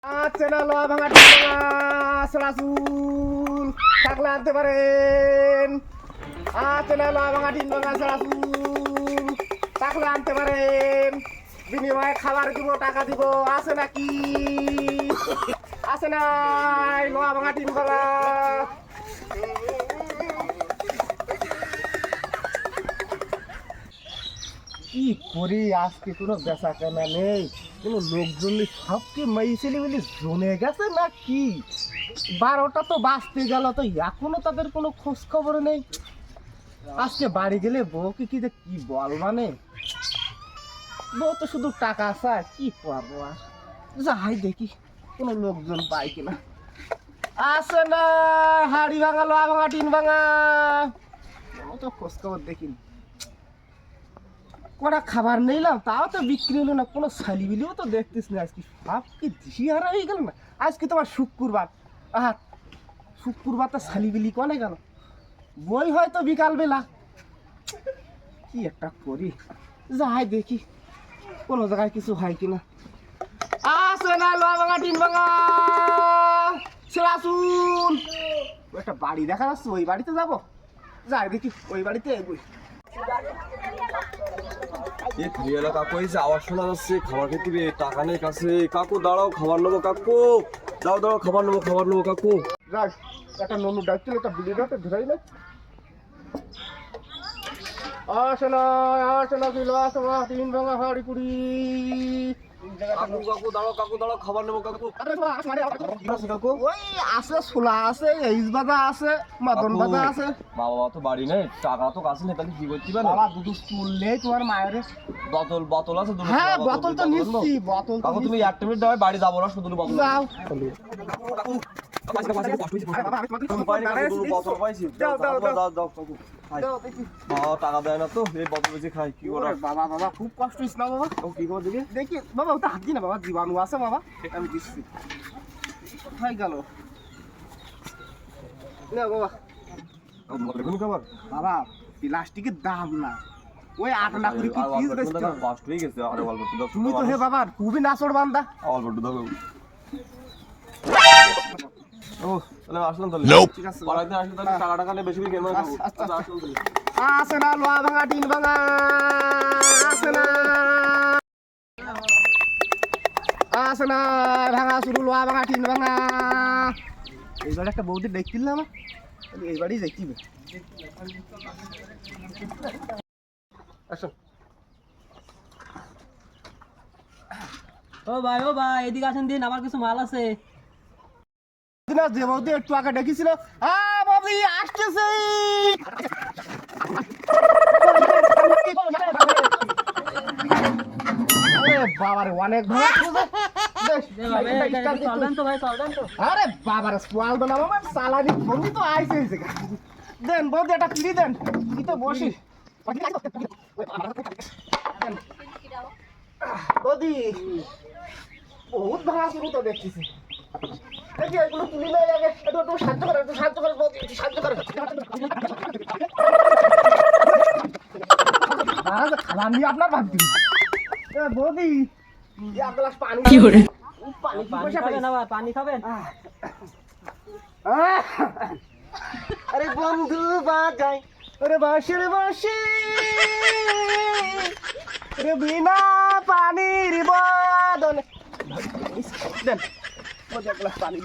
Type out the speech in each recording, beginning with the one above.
চেনা লোয়া ভাঙা টিনা সরাসুল থাকলে আনতে পারেন। চেনা লোয়া ভাঙা টিন ভাঙা সরাসুল থাকলে আনতে পারেন। বিনিময়ে খাবার দিব, টাকা দিব। আছে নাকি? আছে নাই লোয়া ভাঙা টিন ভাঙা? কি করি আজকে কোনো বেচা কেনা নেই, কোনো লোকজন নেই, সবকে মেয়েছেলি বলি জমে গেছে না কি? 12টা তো বাঁচতে গেল, তো এখনো তাদের কোনো খোঁজ খবর নেই। আজকে বাড়ি গেলে বউকে কি যে কি বল, মানে বউ তো শুধু টাকা চায়, কি করবো আর। যাই দেখি কোনো লোকজন পাই কিনা। আছে না হাড়ি ভাঙা, লোহা ভাঙা, টিন ভাঙা, তো খোঁজ খবর দেখিনি। কটা খাবার নিলাম, তাও তো বিক্রি হলো না। কোনো শালিবিলিও তো দেখতিস না। আজকে সব কি দিশিহারা হয়ে গেল না। আজকে তোমার শুক্রবার, শুক্রবার তো শালিবিলি কনে গেল। বই হয়তো বিকালবেলা। কি একটা করি, যাই দেখি কোনো জায়গায় কিছু হয় কিনা। আছে না লোহা ভাঙা, টিন ভাঙা, সেরাসুন। একটা বাড়ি দেখা যাচ্ছে, ওই বাড়িতে যাবো। যাই দেখি ওই বাড়িতে এগোই। কাকু এই যে আওয়াজ শোনা যাচ্ছে, খাবার খেতে দিবে, টাকা নেই কাছে। কাকু দাঁড়াও, খাবার নেবো। কাকু দাঁড়াও, খাবার নেবো কাকু। রাখ, একটা ননু ডাকছিল, একটা বিলি ডাকতে ধরাই না। আসনা কিলো আসনা তিন ভাঙা হাড়ি কুড়ি। কাকু দাঁড়াও, খাবার নেবো কাকু। কাকু ওই আছে, ছোলা আছে, ইস বাজা আছে, মাদন বাজা আছে। বাবা তো বাড়ি নেই, টাকা তো কাছে নেই, তাহলে কি করতে পারে? বাবা দুটো স্টুল নেই তোমার মায়ের? বোতল আছে দুটো। হ্যাঁ বোতল তো নিচ্ছি, বোতল। কাকু তুমি 1 মিনিট দাও, বাড়ি যাবো না, শুধু বোতল যাও। টাকা দেয় না তো, এই বোতল বেশি খাই। কি করে বাবা খুব কষ্ট হইস না বাবা। কি করে দেখি দেখি বাবা, ওটা হাত দি না বাবা, জীবাণু আছে বাবা, আমি দিচ্ছি। কোথায় গেল না বাবা? খাবার বাবা প্লাস্টিকের দাম না, ওই 8 লাখ করে কি পিস বেচতে হবে। কষ্ট হয়ে গেছে। আরে অল্প একটু দাও। তুমি তো হে বাবা খুবই নাচড় বান্দা। অল্প একটু দাও। ও তাহলে আসলাম তাহলে। ঠিক আছে পাড়াতে আসলে তাহলে টাকা নিয়ে বেশি কেন খাবো। আচ্ছা আসলাম তাহলে। আছে না লোহা ভাঙা, টিন ভাঙা? আছে না? আছে না ভাঙা শুরু, লোহা ভাঙা, টিন ভাঙা? এইবার একটা বৌদি দেখছিল না, এইবারই দেখবে। আসো। ও ভাই এদিকে আসেন দিন, আমার কিছু মাল আছে। যে বৌদি একটু আগে ডেকেছিল, বৌদি আসতেছে। বাবারে অনেক ভালো। আরে বাবারে সোয়াল না বাবা, সালানি বৌদি তো আইসে। দেন বৌদি একটা পিড়ি দেন, কি তো বসি। বৌদি বহুত ভাঙা শুরু তো দেখতেছি। দেখি এগুলো তুলি নেই আগে, একটু সাহায্য করে বৌদি, একটু সাহায্য করে। খাবার নিয়ে আপনার ভাব দিন বৌদি। এক গ্লাস পানি। কি করে পানি খাবেন? আবার পানি খাবেন? আরে বন্ধু বাজাই ওরে বাঁশির বাঁশি, রে বিনা পানির বদলে। দেন এক গ্লাস পানি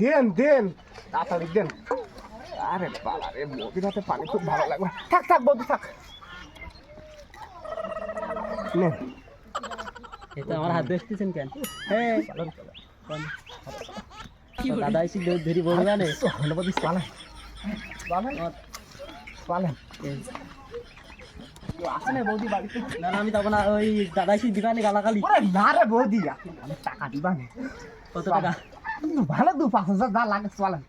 দেন, দেন তাড়াতাড়ি দেন। আরে বাবা রে, বৌদির হাতে পানি খুব ভালো লাগবে। থাক বৌদি থাক। আমার হাত দেখতেছেন কেন? হ্যাঁ দাদা এসে ধরি বলবে না। আসে না বৌদি বাড়িতে? না আমি তখন ওই দাদা এসে দিবানে গালাগালি। না রে বৌদি, আমি টাকা দিবানে। কত টাকা? ভালো 5,000 যা লাগে চলেন।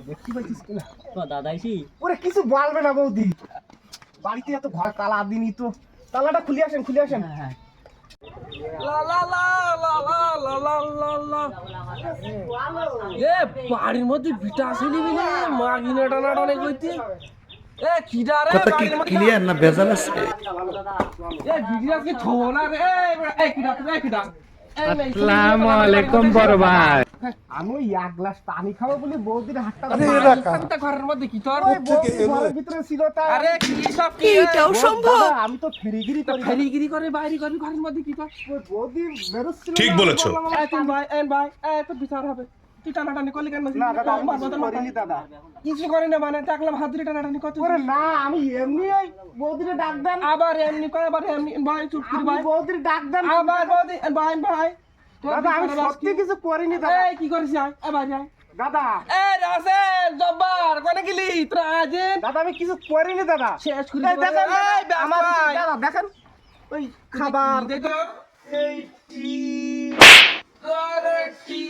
দেখতে পাচ্ছিস কিনা দাদা এসি ওরে কিছু বলবে না বৌদি। বাড়িতে এত ঘর তালা দিনই তো, তালাটা খুলে আসেন। হ্যাঁ এ বাড়ির মধ্যে বিটা আসেনি বিলে মাগিনা টানা টানে কইতে। এ কিডা রে কথা কি ক্লিয়ার না ভেজাল আছে? এ ভিডিও কি থো না রে এ কিডা আসসালামু আলাইকুম বড় ভাই। আমি ওই এক গ্লাস পানি খাবো বলে বৌদির হাতটা ঘরের মধ্যে কি তোর ওই বৌদি ঘরের ভিতরে ছিল তাই আরে কি সব কি এটাও সম্ভব। আমি তো ফেরিগিরি করি না। ফেরিগিরি করে বাইরে করবি ঘরের মধ্যে কি তোর ওই বৌদি বেরোচ্ছিল ঠিক না, বলেছো। বললাম, এ তুই ভাই তো বিচার হবে তুই টানাটানি করলি কেন না দাদা আমি কিছু করিনি দাদা। কিছু করে না মানে টাকলাম হাত ধরে টানাটানি করতে ওরে না আমি এমনি ওই বৌদিরে ডাক দেন আবার এমনি করে আবার এমনি ভাই চুপ করে আমি ভাই বৌদির ডাক দেন আবার বৌদি ভাই তোর দাদা আমি বিচার সত্যি কিছু করিনি দাদা। এই কি করিস আয় এ ভাই আয় দাদা এ রাসেল জব্বার কোনে গেলি তোরা আজিন দাদা আমি কিছু করিনি দাদা। শেষ করে এই দেখেন এই আমার আমার দাদা দেখেন ওই খাবার দেখো এই আরে কি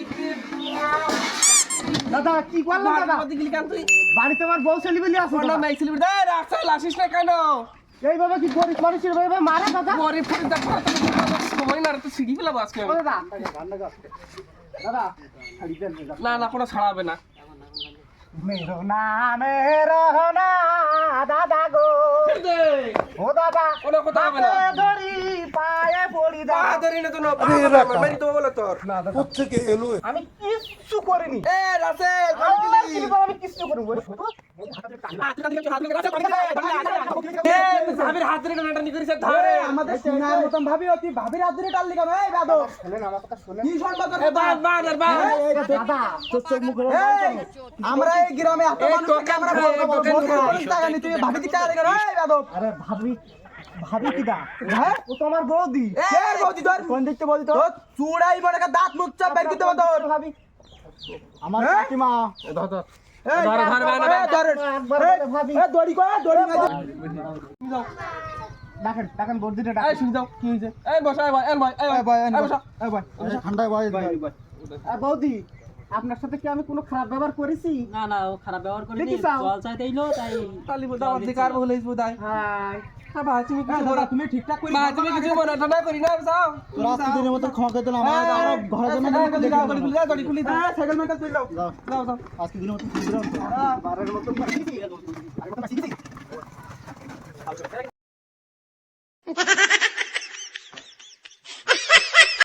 দাদা কি করলেন দাদা? মধ্যে গেলি কেন তুই বাড়িতে আমার বউ ছেলেবেলি আছে ফোনটা দাদা। নাই ছিল দে রাসেল আসিস না কেন এইভাবে কি গরিব মানুষের ভাবে মারে দাদা? গরিব ফুরি দেখ সময় না রে তুই সিঁড়ি ফেলাবো আজকে ও দাদা দাদা ছাড়ি দেন দাদা। না কোনো ছাড়াবে না मेरो नाम रहना दादा गो ও দাদা কোনো কথা হবে না হাতে ধরি পায়ে পড়ি দাদা। ধরি না তো না মেরি তো বলে তোর না দাদা আমি কিচ্ছু করিনি। এ রাসেল আল্লাহর কি বলে আমি কিচ্ছু করিনি। ওই শুধু ভাবির হাত ধরে টানাটানি করিস ধরে আমাদের সোনার মতন ভাবি অতি ভাবির আদরে টাল লিখা ভাই বাদো শুনেন আমার কথা শুনেন। কি শুনবা তোর এ বাদ দাদা তোর চোখ মুখ আমরা এই গ্রামে এত এই মানুষ টোকেন আমরা খায়, বলবো টোকেন খায়। টাকা নিতে ভাবি কি টাকা দেখার ভাই বাদো আরে ভাবি ভাবি কি দা হ্যাঁ ও তো আমার বৌদি। এ বৌদি তোর কোন দেখতে বৌদি তোর চুড়াই বড় একটা দাঁত মুখ চাপ বের দিতে হবে তোর ভাবি আমার হ্যাঁ? কাকিমা ধর ধর এই ধর, ধর, ভাই, না, ধর একবার বলে ভাবি এ দড়ি কো দড়ি না দেখেন দেখেন বৌদিটা এই ডাকেন। শুনি যাও কি হইছে এই বসা ভাই বসা ঠান্ডায় বয় বৌদি আপনার সাথে কি আমি কোনো খারাপ ব্যবহার করেছি? না না ও খারাপ ব্যবহার করেনি দেখি চাও। জল চাইতেইলো তাই তালি বোধা অধিকার বলেছ বোধহয় হাই হ্যাঁ ভাই তুমি কিছু দাদা, বলো তুমি ঠিকঠাক করে ভাই তুমি কিছু বলো ঠান্ডা করি না যাও তোরা আজকে দিনের মতো ক্ষমা করে দিলাম আমার আরো ঘরে জন্য খুলি দাও খুলি দাও দড়ি খুলি দাও সাইকেল মেকার তুই যাও যাও যাও আজকে দিনের মতো খুলে দিলাম বারের মতো